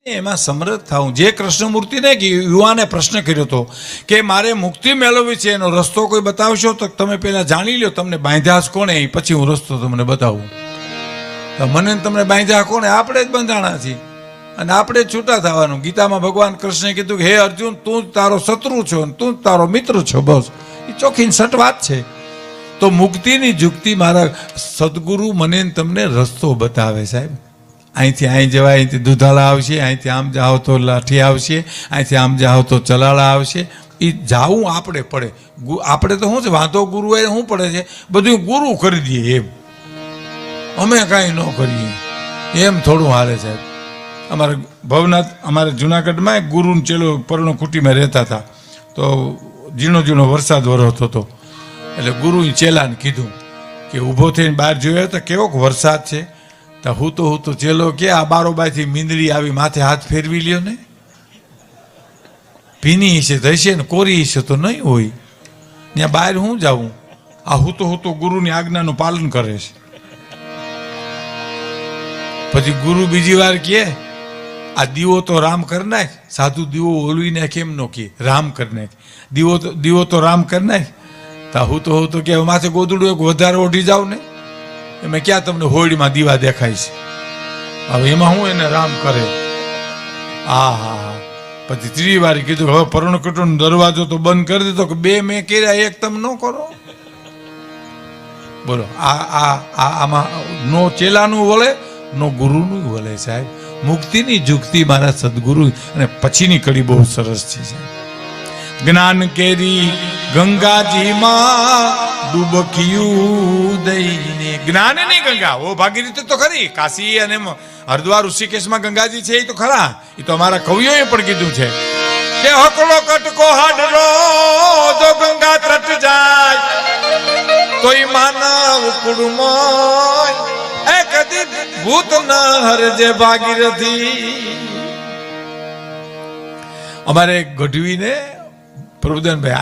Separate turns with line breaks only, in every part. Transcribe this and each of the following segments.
એમાં સમૃદ્ધ થાઉં. જે કૃષ્ણમૂર્તિને યુવાને પ્રશ્ન કર્યો હતો કે મારે મુક્તિ મેળવવી છે, એનો રસ્તો કોઈ બતાવશો? તો તમે પહેલા જાણી લો તમને બાંધ્યા કોણે, પછી હું રસ્તો તમને બતાવું. તો મને તમને બાંધ્યા કોણે? આપણે જ બંધાણા છીએ અને આપણે જ છૂટા થવાનું. ગીતામાં ભગવાન કૃષ્ણે કીધું કે હે અર્જુન, તું જ તારો શત્રુ છો અને તું જ તારો મિત્ર છો. બસ એ ચોખ્ખી સટ વાત છે. તો મુક્તિની જુક્તિ મારા સદગુરુ મને તમને રસ્તો બતાવે સાહેબ. અહીંથી અહીં જવાય, અહીંથી દુધાળા આવશે, અહીંથી આમ જાઓ તો લાઠી આવશે, અહીંથી આમ જાઓ તો ચલાળા આવશે. એ જાવું આપણે પડે. આપણે તો શું છે, વાંધો ગુરુ એ શું પડે છે, બધું ગુરુ કરી દઈએ એમ, અમે કાંઈ ન કરીએ એમ થોડું હાલે સાહેબ. અમારે ભવનાથ, અમારે જુનાગઢમાં એક ગુરુ ચેલો પર્ણકુટીમાં રહેતા હતા. તો ઝીણો ઝીણો વરસાદ વરસતો હતો. એટલે ગુરુએ ચેલાને કીધું કે ઊભો થઈને બહાર જોયો તો કેવોક વરસાદ છે. તો હું તો ચેલો કે આ બારોબારથી મીંદડી આવી માથે હાથ ફેરવી લ્યો ને, ભીની હશે તો હશે ને, કોરી હશે તો નહીં હોય. ત્યાં બહાર હું જાઉં? આ હું તો ગુરુની આજ્ઞાનું પાલન કરે છે. પછી ગુરુ બીજી વાર કહે આ દીવો તો રામ કરી નાખ. સાધુ દીવો ઓલવી નાખ એમ નો કે રામ કરી નાખ. દીવો તો રામ કરી નાખ. તા હું તો કે માથે ગોદડું એક વધારે ઓઢી જાવ ને, એમાં ક્યાં તમને હોળીમાં દીવા દેખાય છે? હવે એમાં હું એને રામ કરે. હા. પછી ત્રીજી વાર કીધું હવે પર્ણકુટીનો દરવાજો તો બંધ કરી દીધો કે બે મેં કર્યા, એક તમે ન કરો. બોલો આમાં નો ચેલાનું વળે, નો ગુરુનું વળે સાહેબ. મુક્તિની જુક્તિ મારા સદગુરુ. અને પછીની કડી બહુ સરસ છે સાહેબ. જ્ઞાન કેરી ગંગાજીમાં ડૂબકિયું દઈને. જ્ઞાનની ગંગા ઓ ભાગીરથી તો ખરી. કાશી અને હરિદ્વાર ઋષિકેશમાં ગંગાજી છે એ તો ખરા. એ તો અમારા કવિઓએ પણ કીધું છે કે હકડો કટકો હાડરો જો ગંગા તટ જાય તોય માનવ કુળમાં એક દિન ભૂત ન હરજે ભાગીરથી. અમારે ગઢવીને પ્રભુદાનભાઈ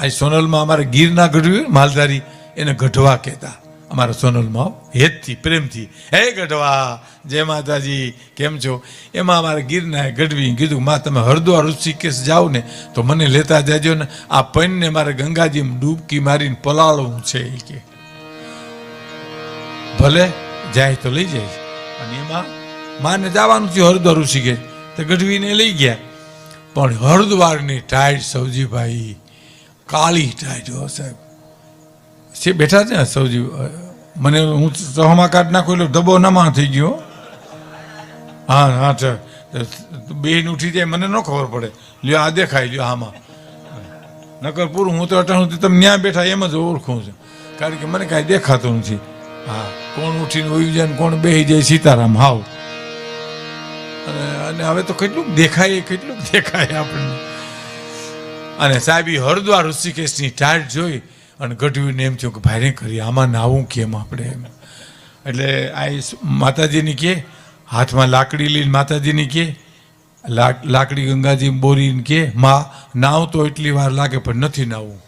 આ સોનલમાં અમારે ગીરના ગઢવી માલધારી એને ગઢવા કહેતા. અમારા સોનલમાં હેતથી પ્રેમથી હે ગઢવા જય માતાજી કેમ છો. એમાં અમારા ગીરના ગઢવી કીધું માં તમે હરિદ્વાર ઋષિકેશ જાઓ ને તો મને લેતા જાજો ને, આ પૈનને મારે ગંગાજીમાં ડૂબકી મારીને પલાળવું છે એ કે. ભલે જાય તો લઈ જાય. અને એમાં માને જવાનું થયું હરિદ્વાર ઋષિકેશ, તો ગઢવીને લઈ ગયા. પણ હરિદ્વારની ટાઈટ સૌજીભાઈ કાળી ટાઈટ હો સાહેબ છે. બેઠા છે ને સૌજી, મને હું સહમાં કાઢ નાખું એટલે ધબો નમા થઈ ગયો. હા બેન ઉઠી જાય મને ન ખબર પડે. લ્યો આ દેખાય, લ્યો આમાં નકર પૂરું. હું તો અટાણું તમે ત્યાં બેઠા એમ જ ઓળખું છું, કારણ કે મને કાંઈ દેખાતું નથી. હા, કોણ ઉઠીને હોઈ જાય ને કોણ બેસી જાય સીતારામ હાવ. અને હવે તો કેટલુંક દેખાય આપણને. અને સાહેબ હરિદ્વાર ઋષિકેશની ટાઈટ જોઈ અને ગઢવીને એમ થયું કે ભાઈ કરી આમાં નાવું કેમ આપણે એમ. એટલે આ માતાજીની કે હાથમાં લાકડી લઈને માતાજીની કે લાકડી ગંગાજી બોરીને કે માં નાવ તો એટલી વાર લાગે પણ નથી નાવું.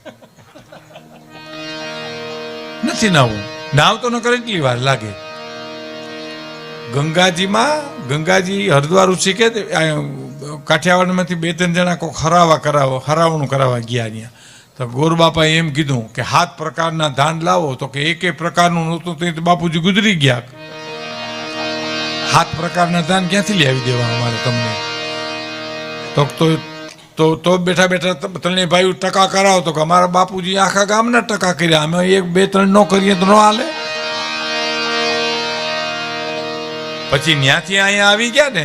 નાવ તો ન કરે એટલી વાર લાગે. ગંગાજી હરિદ્વાર ઋષિકેશ કાઠિયાવાડમાંથી 2-3 જણા કોઈ હરાવણું કરાવવા ગયા ત્યાં. તો ગોરબાપાએ એમ કીધું કે 7 પ્રકારના ધાન લાવો. તો કે એકે પ્રકારનું નહોતું તો બાપુજી ગુજરી ગયા. 7 પ્રકારના ધાન ક્યાંથી લાવી દેવા અમારે તમને? તો બેઠા ત્રણેય ભાઈ ટકા કરાવો. તો કે અમારા બાપુજી આખા ગામના ટકા કર્યા, અમે 1-2-3 ન કરીએ તો ન હાલે. પછી ત્યાંથી અહીંયા આવી ગયા ને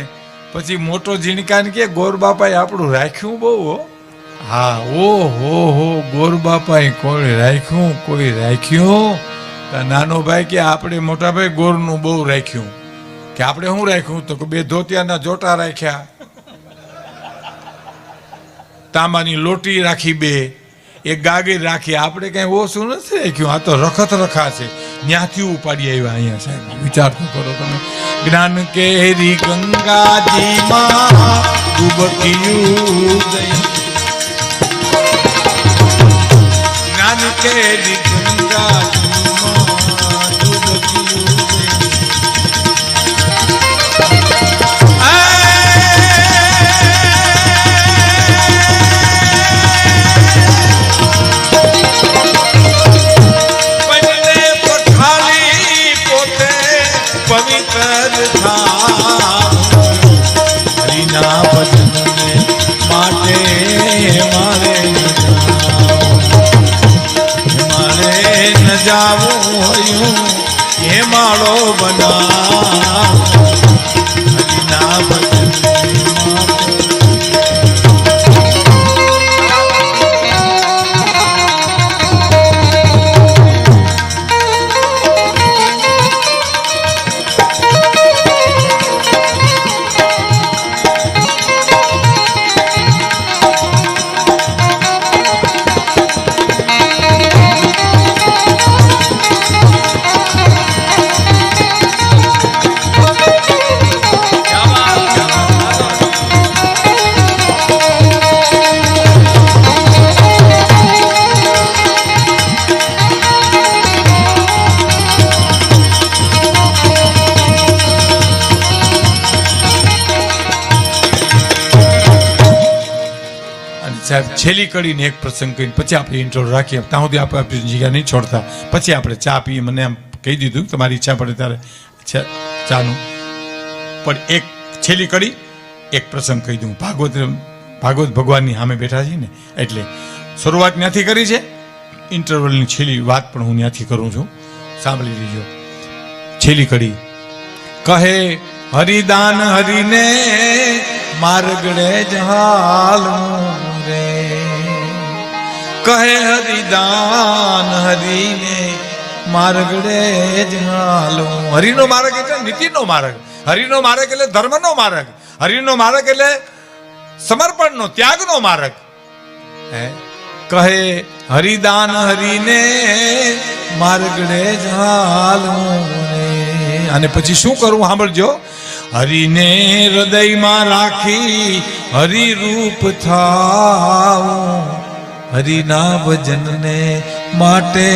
પછી મોટો ઝીણકાને કે ગોરબાપાએ આપણું રાખ્યું બહુ. હા ઓહો ગોરબાપાએ કોઈ રાખ્યું. નાનો ભાઈ કે આપણે મોટા ભાઈ ગોરનું બહુ રાખ્યું. કે આપણે શું રાખ્યું? તો કે 2 ધોતિયાના જોટા રાખ્યા, તાંબાની લોટી રાખી, 2 એક ગાગર રાખી. આપણે કઈ ઓછું નથી રાખ્યું. આ તો રખત રખા છે. ત્યાંથી ઉપાડી આવ્યા અહીંયા સાહેબ. વિચાર તો કરો તમે. જ્ઞાન કેરી ગંગાજીમાં ડૂબકિયું દઈ. જ્ઞાન કેરી ગંગાજીમાં ડૂબકિયું દઈ. સાહેબ છેલ્લી કડીને એક પ્રસંગ કહીને પછી આપણે ઇન્ટ્રો રાખીએ. ત્યાં સુધી આપણે આપણી જગ્યા નહીં છોડતા. પછી આપણે ચા પીએ. મને એમ કહી દીધું તમારી ઈચ્છા પડે ત્યારે ચાનું પણ એક છેલ્લી કડી એક પ્રસંગ કહી દઉં. ભાગવત ભગવાનની સામે બેઠા છીએ ને એટલે શરૂઆત ત્યાંથી કરી છે. ઇન્ટરવલની છેલ્લી વાત પણ હું ત્યાંથી કરું છું. સાંભળી લીજો. છેલ્લી કડી કહે હરિદાન હરિને માર્ગડે જહાલું રે. કહે હરિદાન હરિને માર્ગડે જહાલું. હરિનો માર્ગ એટલે નીતિનો માર્ગ. હરિનો માર્ગ એટલે ધર્મનો માર્ગ. હરિનો માર્ગ એટલે સમર્પણનો ત્યાગનો માર્ગ. કહે હરિદાન હરિને માર્ગડે જહાલું રે. અને પછી શું કરવું સાંભળજો. હરિને હૃદયમાં રાખી હરિરૂપ થાવું. હરિના ભજનને માટે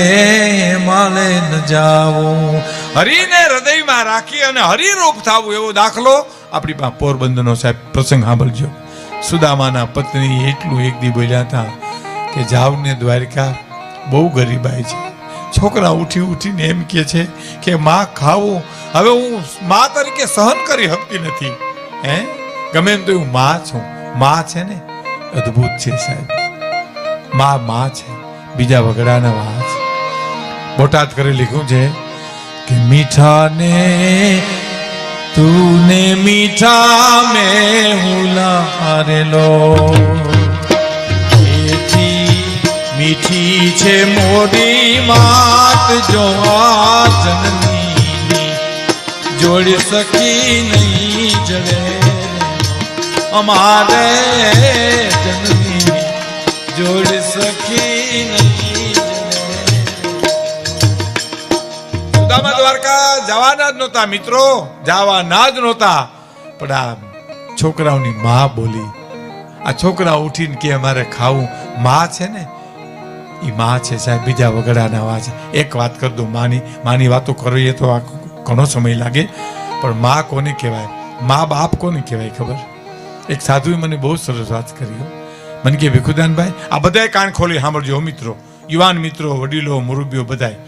માલે ન જાવું. હરિને હૃદયમાં રાખી અને હરિરૂપ થાવું એવો દાખલો આપણી પાસે પોરબંદરનો સાહેબ પ્રસંગ સાંભળજો. સુદામાના પત્ની એટલું એક દી બોલ્યા હતા કે જાવને દ્વારકા બહુ ગરીબાઈ છે. છોકરા ઉઠી ઉઠીને એમ કહે છે કે માં ખાવું. હવે હું માં તરીકે સહન કરી શકતી નથી. ગમે એમ તો હું માં છું. માં છે ને અદ્ભુત છે સાહેબ. માં છે, બીજા વગડાના વા છે. બોટાદ કરી લીધું છે કે મીઠા ને તૂને મીઠા મેં હુલારેલો. મીઠી છે મોરી માત જો આ જનની જોડી સકી નહીં જડે અમારે જનની જોડી સકી નહીં જડે. સુદામા દ્વારકા જવાના જ નહોતા મિત્રો, જવાના જ નહોતા. પણ આ છોકરાઓની માં બોલી. આ છોકરા ઉઠીને કે અમારે ખાવું. માં છે ને એ માં છે સાહેબ, બીજા વગડાના વા છે. એક વાત કરી દઉં. માની વાતો કરવી તો ઘણો સમય લાગે. પણ માં કોને કહેવાય, મા બાપ કોને કહેવાય ખબર? એક સાધુએ મને બહુ સરસ વાત કરી. મને કે ભીખુદાનભાઈ આ બધાય કાન ખોલી સાંભળજો મિત્રો, યુવાન મિત્રો, વડીલો, મુરબ્બીઓ બધાય.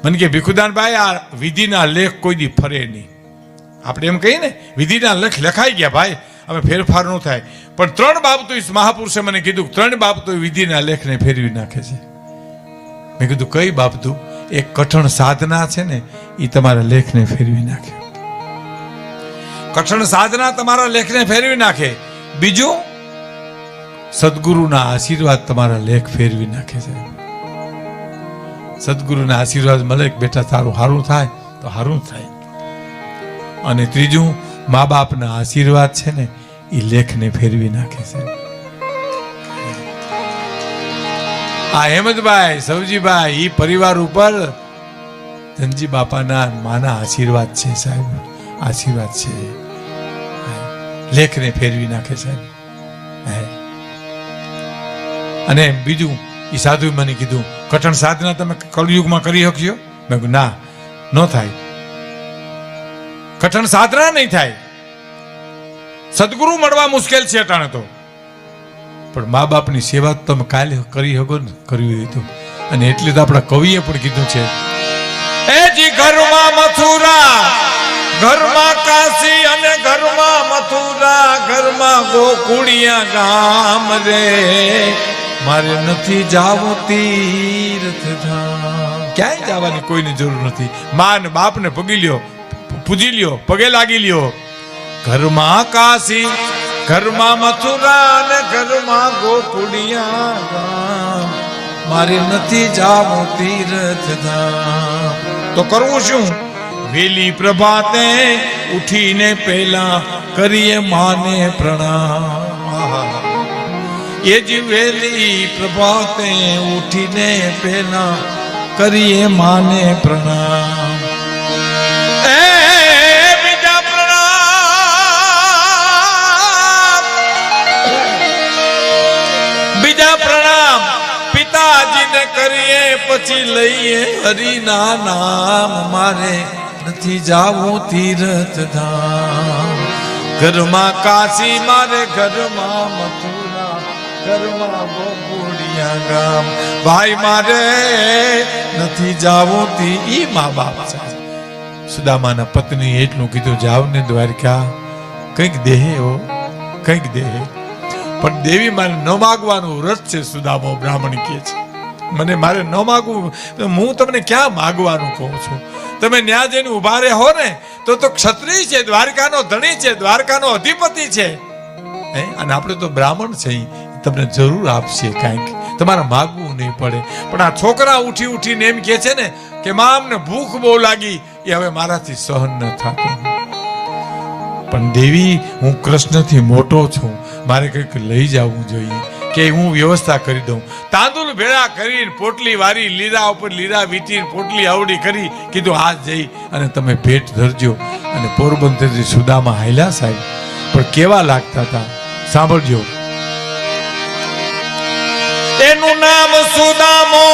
મને કે ભીખુદાનભાઈ આ વિધિના લેખ કોઈ દી ફરે નહીં. આપણે એમ કહીએ ને વિધિના લેખ લખાઈ ગયા ભાઈ, હવે ફેરફાર ન થાય. પણ 3 બાબતો મહાપુરુષે મને કીધું, 3 બાબતો વિધિના લેખને ફેરવી નાખે છે. મેં કીધું કઈ બાબતો? એક કઠણ સાધના છે ને એ તમારા લેખને ફેરવી નાખે. કઠણ સાધના તમારા લેખને ફેરવી નાખે. બીજું સદગુરુના આશીર્વાદ તમારા લેખ ફેરવી નાખે છે. સદગુરુના આશીર્વાદ મળે બેટા તારું સારું થાય તો સારું થાય. અને ત્રીજું મા બાપના આશીર્વાદ છે ને એ લેખને ફેરવી નાખે છે. આ હેમંતભાઈ, સવજીભાઈ, એ પરિવાર ઉપર ધનજી બાપાના માના આશીર્વાદ છે સાહેબ, આશીર્વાદ છે. લેખને ફેરવી નાખે સાહેબ. અને બીજું એ સાધુએ મને કીધું કઠણ સાધના તમે કલયુગમાં કરી શકશો? મેં કીધું ના, ન થાય. કઠણ સાધના નહીં થાય. સદગુરુ મળવા મુશ્કેલ છે અટાણે તો. પણ મા બાપની સેવા તમે કાલે કરી શકો ને, કરવી હોય તો. અને એટલે તો આપણા કવિએ પણ કીધું છે એ જી ઘરમાં મથુરા, ઘરમાં કાશી અને ઘરમાં મથુરા, ઘરમાં ગોકુળિયા ગામ રે, મારે નથી જાવો તીર્થ ધામ. ક્યાંય જવાની કોઈની જરૂર નથી. મા ને બાપ ને પગી લ્યો, પૂજી લ્યો, પગે લાગી લ્યો. ઘરમાં કાશી, ઘરમાં મથુરા અને ઘરમાં ગોકુળિયા ગામ, મારે નથી જાવું તીર્થ ધામ. તો કરવું શું? વેલી પ્રભાતે ઉઠીને પહેલા કરીએ માને પ્રણામ. એ જ વેલી પ્રભાતે ઉઠીને પહેલા કરીએ માને પ્રણામ. કરીએ પછી લઈએ હરિના નામ, મારે નથી જાવું તીર્થ ધામ. ઘરમાં કાશી મારે ઘરમાં મથુરા, ઘરમાં ગોકુળિયા ગામ. ભાઈ મારે નથી જાવું તી ઈ મા બાપ છે. સુદામાના પત્ની એટલું કીધું, જાવ ને દ્વારકા, કંઈક દેહે હો, કંઈક દેહે. પણ દેવી મારે ન માગવાનું વ્રત છે. સુદામો બ્રાહ્મણ કહે છે, મને મારે ન માગવું, હું તમને ક્યાં માગવાનું કહું છું? તમે ન્યા જઈને ઉભા રહો ને તો ક્ષત્રિય છે, દ્વારકાનો ધણી છે, દ્વારકાનો અધિપતિ છે, અને આપણે તો બ્રાહ્મણ છે, તમને જરૂર આપશે કાંઈક, તમારે માગવું નહીં પડે. પણ આ છોકરા ઉઠી ઉઠીને એમ કહે છે ને કે માં અમને ભૂખ બહુ લાગી, એ હવે મારાથી સહન ન થતું. પણ દેવી, હું કૃષ્ણથી મોટો છું, મારે કંઈક લઈ જવું જોઈએ, કે હું વ્યવસ્થા કરી દઉં. તાંદુલ ભેળા કરીને પોટલી વારી, લીરા ઉપર લીરા વીટીને પોટલી આવડી કરી, કીધું હાથ જઈ અને તમે ભેટ ધરજો. અને પોરબંદરથી સુદામા હાલ્યા સાહેબ, પણ કેવા લાગતા હતા સાંભળજો. એનું નામ સુદામો,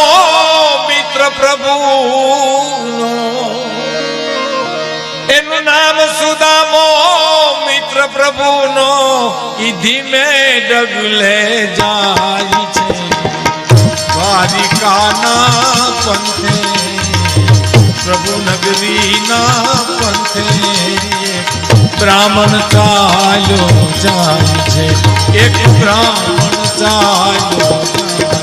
મિત્ર પ્રભુનો. એનું નામ સુદામો, મિત્ર પ્રભુનો. ઈ ધીમે ડગલે જાય છે દ્વારિકાના પંથે, પ્રભુ નગરીના પંથે. બ્રાહ્મણ ચાલ્યો જાય છે, એક બ્રાહ્મણ ચાલ્યો જાય.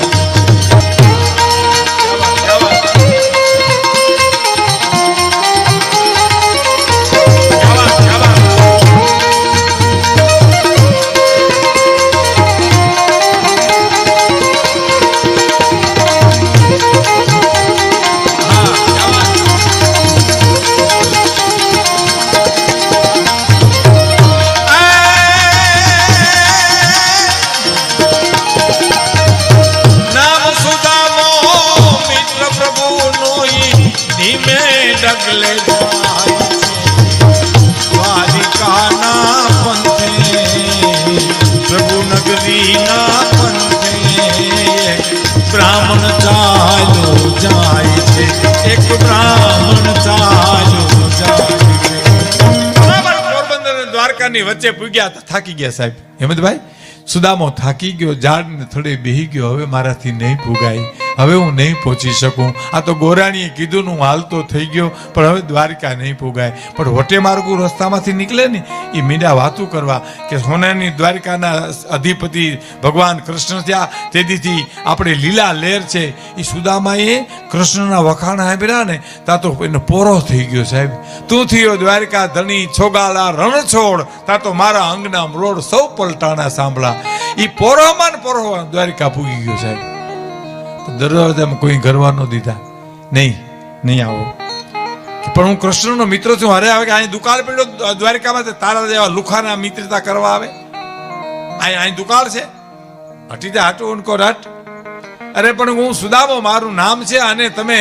વચ્ચે પૂગ્યા તો થાકી ગયા સાહેબ. હેમંતભાઈ, સુદામો થાકી ગયો, ઝાડને થડે બેહી ગયો. હવે મારાથી નહીં પૂગાય, હવે હું નહીં પહોંચી શકું. આ તો ગોરાણીએ કીધું હું હાલતો થઈ ગયો, પણ હવે દ્વારકા નહીં પૂગાય. પણ વટે માર્ગુ રસ્તામાંથી નીકળે ને એ મીંડા વાતું કરવા કે સોનાની દ્વારકાના અધિપતિ ભગવાન કૃષ્ણ થયા, તેથી આપણે લીલા લહેર છે. એ સુદામાએ કૃષ્ણના વખાણ સાંભળ્યા ને તા તો એનો પોરો થઈ ગયો સાહેબ. તું થયો દ્વારકા ધણી, છોગાલા રણછોડ, તા તો મારા અંગના મરોડ સૌ પલટાણા સાંભળા. એ પોરોમાં ને પોરો દ્વારકા પૂગી ગયો સાહેબ. દરવાજામાં કોઈ ઘરવા ન દીધા, નહીં આવો. પણ હું કૃષ્ણનો મિત્ર છું. અરે આવે કે અહીં દુકાળ પડ્યો દ્વારકામાં, તારા જેવા લુખાના મિત્રતા કરવા આવે. અહીં દુકાળ છે, હટી જા, હટો ઉનકો રટ. અરે પણ હું સુદામો, મારું નામ છે, અને તમે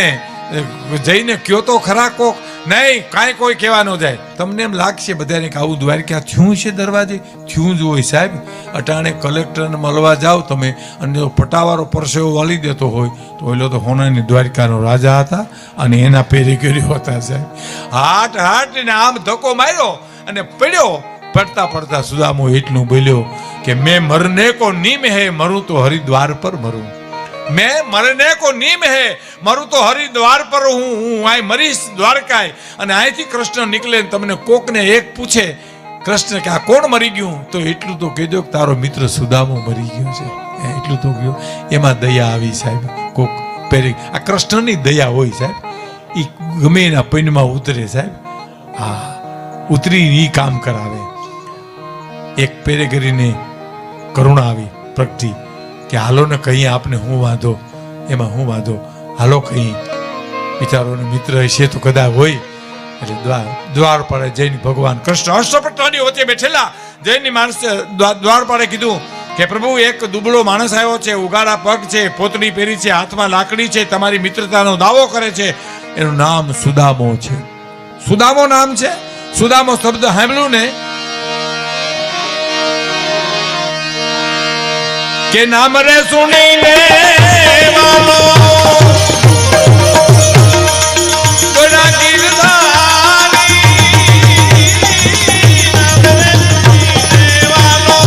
જઈને કયો તો ખરા કોક. નહીં, કાંઈ કોઈ કહેવા ન જાય. તમને એમ લાગશે બધાને કે આવું દ્વારકા થયું છે, દરવાજે થયું જ હોય સાહેબ. અટાણે કલેક્ટરને મળવા જાઓ તમે, અને પટાવાળો પરસેવો વાળી દેતો હોય તો ઓલો તો હોનાની દ્વારકાનો રાજા હતા, અને એના પેરી કર્યો હતા સાહેબ. હાટ ને આમ ધક્કો માર્યો અને પડ્યો. પડતા સુદામો એટલું બોલ્યો કે મેં મરને કો નીમ હે, મરું તો હરિદ્વાર પર મરું. मैं मरने को नीम है, मरु तो हरिद्वार पर हूँ आई मरीश द्वारकाय. અને અહીંથી કૃષ્ણ નીકળે તમને કોકને એક પૂછે કૃષ્ણ કે આ કોણ મરી ગયું, તો એટલું તો કહેજો કે તારો મિત્ર સુદામો મરી ગયો છે. એટલું તો ગયો. એમાં દયા આવી સાહેબ. કોક પેરી આ કૃષ્ણની દયા હોય સાહેબ. એ ગમે એના પૈનમાં ઉતરે સાહેબ. હા, ઉતરી એ કામ કરાવે. એક પેરે કરીને કરુણા આવી પ્રગટી કે હાલો ને કહીએ આપને હું વાંધો, એમાં હું વાંધો, હાલો કહીએ. બિચારોનો મિત્ર હશે તો કદાચ હોય. એટલે દ્વારપાળે જઈને ભગવાન કૃષ્ણ અષ્ટપટરાની વચ્ચે બેઠેલા જૈનની માણસ દ્વારપાળે કીધું કે પ્રભુ એક દુબળો માણસ આવ્યો છે, ઉગાડા પગ છે, પોતડી પહેરી છે, હાથમાં લાકડી છે, તમારી મિત્રતાનો દાવો કરે છે. એનું નામ સુદામો છે. સુદામો નામ છે. સુદામો શબ્દ સાંભળ્યું ને કે નામ રે સુણીને વાલો ગોરા ગિરધારી, નામ રે સુણીને વાલો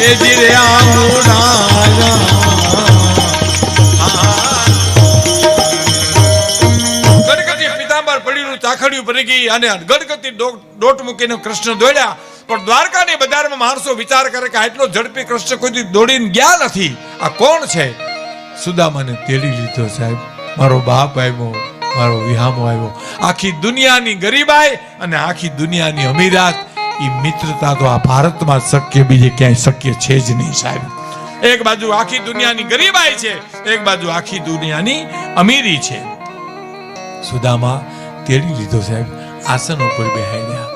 એ જીરે આઉડાયા ગણગતિ પિતાંબર પડ્યું ચાખડ્યું ભરી ગઈ અને ગણગતિ દોટ મૂકીને કૃષ્ણ દોડ્યા. પણ દ્વારકાની બજારમાં માણસો વિચાર કરે કે આટલો ઝડપી કૃષ્ણ કોઈ દોડીને ગયા નથી, આ કોણ છે? સુદામાને તેડી લીધો સાહેબ. મારો બાપ આવ્યો, મારો વિહામો આવ્યો. આખી દુનિયાની ગરીબાઈ અને આખી દુનિયાની અમીરાત, એ મિત્રતા તો આ ભારતમાં શક્ય, બીજે ક્યાંય શક્ય છે જ નહીં સાહેબ. એક બાજુ આખી દુનિયાની ગરીબાઈ છે, એક બાજુ આખી દુનિયાની અમીરી છે. સુદામા તેડી લીધો સાહેબ, આસન ઉપર બેહાડ્યા.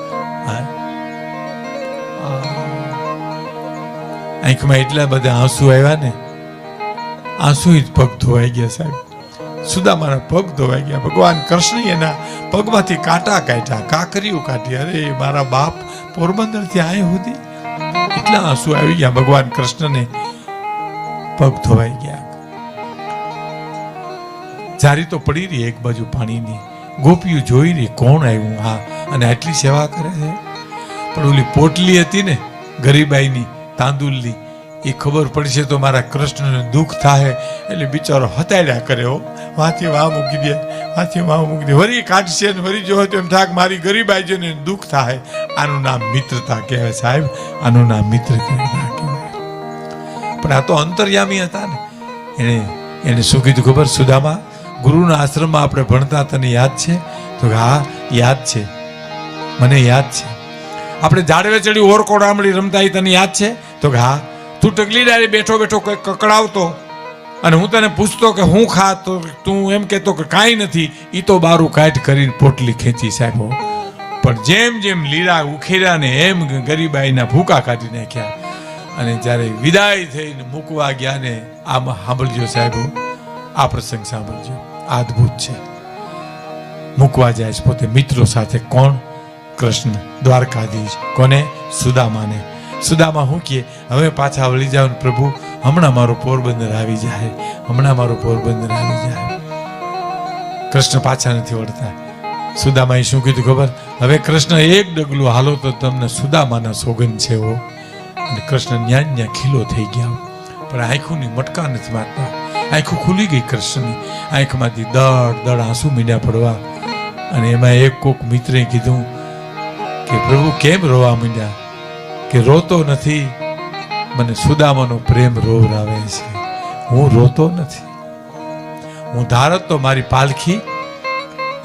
આંખમાં એટલા બધા આંસુ આવ્યા ને, આંસુ જ પગ ધોવાઈ ગયા સાહેબ. સુદામાના પગ ધોવાઈ ગયા. ભગવાન કૃષ્ણ એના પગમાંથી કાંટા કાઢ્યા, કાકરીઓ કાઢી. અરે મારા બાપ પોરબંદર થી આય સુધી એટલા આંસુ આવી ગયા. ભગવાન કૃષ્ણને પગ ધોવાઈ ગયા. જારી તો પડી રહી એક બાજુ પાણીની, ગોપીઓ જોઈ રહી કોણ આવ્યું હા, અને આટલી સેવા કરે છે. પણ ઓલી પોટલી હતી ને ગરીબાઈની તાંદુલની, એ ખબર પડશે તો મારા કૃષ્ણને દુઃખ થાય એટલે બિચારો હતાડ્યા કરે. હો વાંચી વાહ મૂકી દે, વાંચી વાહ મૂકી દે, વરી કાઢશે ને વરી જો તો એમ થાક મારી ગરીબાઈ જોઈને દુઃખ થાય. આનું નામ મિત્રતા કહેવાય સાહેબ, આનું નામ મિત્રતા કહેવાય. પણ આ તો અંતર્યામી હતા ને, એને શું કીધું ખબર? સુદામા, ગુરુના આશ્રમમાં આપણે ભણતા, તને યાદ છે? તો હા યાદ છે, મને યાદ છે. આપણે ઝાડવે ચડી ઓરકોડ આંબળી રમતા, એ તને યાદ છે? તો હા. તું ટકલી ડાળી બેઠો બેઠો કંઈક કકડાવતો અને હું તને પૂછતો કે હું ખા, તો તું એમ કહેતો કે કાંઈ નથી. એ તો બારું કાઢ કરીને પોટલી ખેંચી સાહેબો. પણ જેમ જેમ લીલા ઉખેર્યા ને એમ ગરીબાઈના ભૂકા કાઢી નાખ્યા. અને જ્યારે વિદાય થઈને મૂકવા ગયા ને, આમ સાંભળજો સાહેબો, આ પ્રસંગ સાંભળજો, આ અદ્ભુત છે. મૂકવા જાય છે પોતે મિત્રો સાથે. કોણ? કૃષ્ણ, દ્વારકાધીશ. કોને? સુદામાને. સુદામા હું કહે, હવે પાછા વળી જાવ ને પ્રભુ, હમણાં મારો પોરબંદર આવી જાય, હમણાં મારો પોરબંદર આવી જાય. કૃષ્ણ પાછા નથી વળતા. સુદામાએ શું કીધું ખબર? હવે કૃષ્ણ એક ડગલું હાલો તો તમને સુદામાના સોગંદ છે. હો. અને કૃષ્ણ ન્યા ન્યા ખીલો થઈ ગયા. પણ આંખોની મટકા નથી મારતા. આંખો ખુલી ગઈ કૃષ્ણની. આંખમાંથી દળ દળ આંસુ મીંડ્યા પડવા. અને એમાં એક કોક મિત્રે કીધું કે પ્રભુ કેમ રોવા માંડ્યા? કે રોતો નથી, મને સુદામાનો પ્રેમ રોવરાવે છે. હું રોતો નથી. હું ધારત તો મારી પાલખી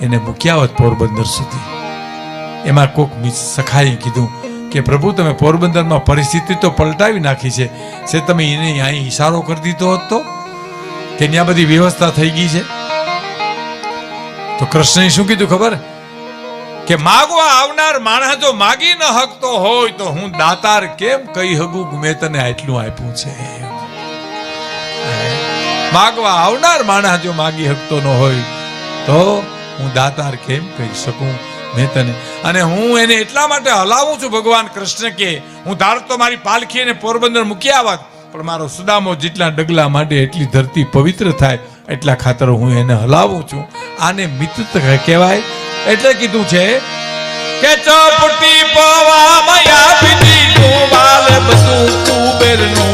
એને મૂક્યા હોત પોરબંદર સુધી. એમાં કોક સખાએ કીધું કે પ્રભુ તમે પોરબંદરમાં પરિસ્થિતિ તો પલટાવી નાખી છે, તમે એને અહીં ઈશારો કરી દીધો હોત તો, કે ત્યાં બધી વ્યવસ્થા થઈ ગઈ છે. તો કૃષ્ણએ શું કીધું ખબર? કે માગવા આવનાર માણસ જો માગી ન હકતો હોય તો હું દાતાર કેમ કહી હગું મેં તને આટલું આપ્યું છે. માગવા આવનાર માણસ જો માગી હકતો ન હોય તો હું દાતાર કેમ કહી શકું મેં તને. અને હું એને એટલા માટે હલાવું છું, ભગવાન કૃષ્ણ કે હું ધારત તો મારી પાલખી એને પોરબંદર મૂકી આવત, પણ મારો સુદામો જેટલા ડગલા માટે એટલી ધરતી પવિત્ર થાય એટલા ખાતર હું એને હલાવું છું. આને મિત્રતા કહેવાય. એટલે કીધું છે કે ચપટી પવા મયા પીતી તું વાલ બધું કુબેરનું